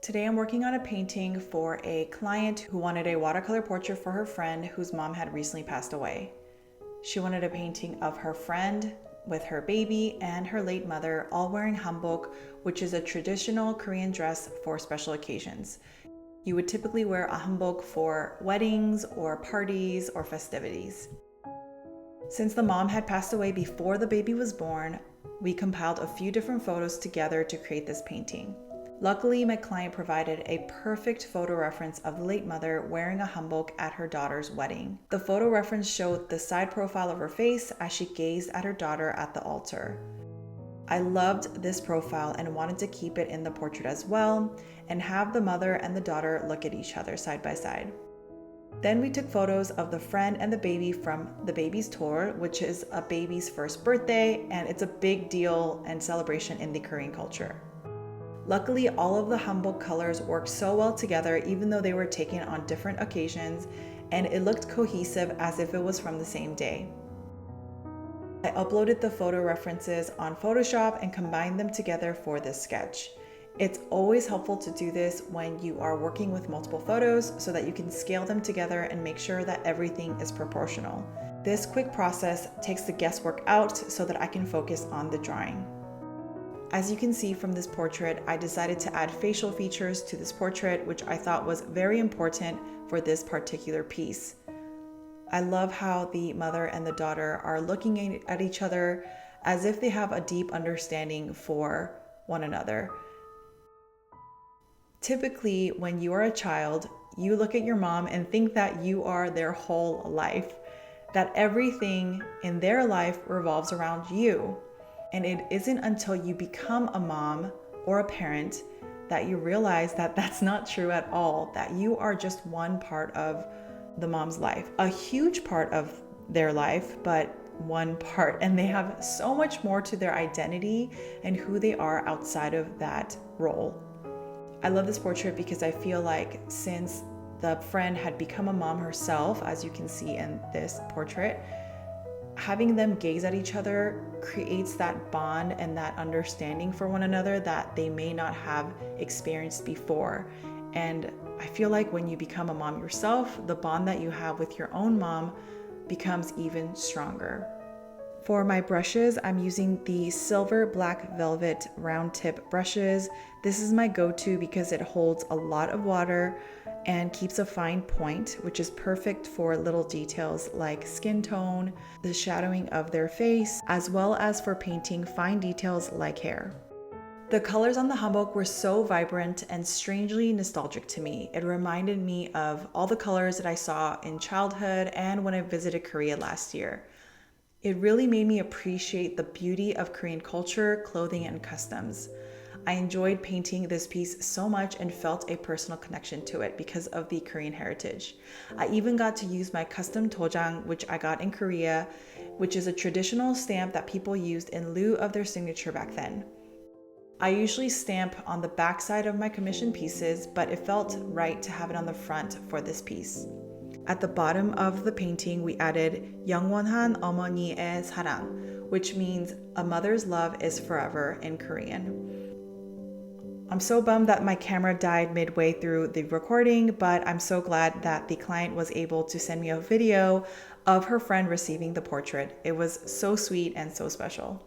Today I'm working on a painting for a client who wanted a watercolor portrait for her friend whose mom had recently passed away. She wanted a painting of her friend with her baby and her late mother all wearing hanbok, which is a traditional Korean dress for special occasions. You would typically wear a hanbok for weddings or parties or festivities. Since the mom had passed away before the baby was born, we compiled a few different photos together to create this painting. Luckily, my client provided a perfect photo reference of the late mother wearing a hanbok at her daughter's wedding. The photo reference showed the side profile of her face as she gazed at her daughter at the altar. I loved this profile and wanted to keep it in the portrait as well and have the mother and the daughter look at each other side by side. Then we took photos of the friend and the baby from the baby's tour, which is a baby's first birthday, and it's a big deal and celebration in the Korean culture. Luckily, all of the hanbok colors worked so well together even though they were taken on different occasions, and it looked cohesive as if it was from the same day. I uploaded the photo references on Photoshop and combined them together for this sketch. It's always helpful to do this when you are working with multiple photos so that you can scale them together and make sure that everything is proportional. This quick process takes the guesswork out so that I can focus on the drawing. As you can see from this portrait, I decided to add facial features to this portrait, which I thought was very important for this particular piece. I love how the mother and the daughter are looking at each other as if they have a deep understanding for one another. Typically, when you are a child, you look at your mom and think that you are their whole life, that everything in their life revolves around you. And it isn't until you become a mom or a parent that you realize that that's not true at all, that you are just one part of the mom's life, a huge part of their life, but one part, and they have so much more to their identity and who they are outside of that role. I love this portrait because I feel like since the friend had become a mom herself, as you can see in this portrait, having them gaze at each other creates that bond and that understanding for one another that they may not have experienced before. And I feel like when you become a mom yourself, the bond that you have with your own mom becomes even stronger. For my brushes, I'm using the silver black velvet round tip brushes. This is my go-to because it holds a lot of water and keeps a fine point, which is perfect for little details like skin tone, the shadowing of their face, as well as for painting fine details like hair. The colors on the hanbok were so vibrant and strangely nostalgic to me. It reminded me of all the colors that I saw in childhood and when I visited Korea last year. It really made me appreciate the beauty of Korean culture, clothing, and customs. I enjoyed painting this piece so much and felt a personal connection to it because of the Korean heritage. I even got to use my custom tojang, which I got in Korea, which is a traditional stamp that people used in lieu of their signature back then. I usually stamp on the back side of my commissioned pieces, but it felt right to have it on the front for this piece. At the bottom of the painting, we added 영원한 어머니의 사랑, which means a mother's love is forever in Korean. I'm so bummed that my camera died midway through the recording, but I'm so glad that the client was able to send me a video of her friend receiving the portrait. It was so sweet and so special.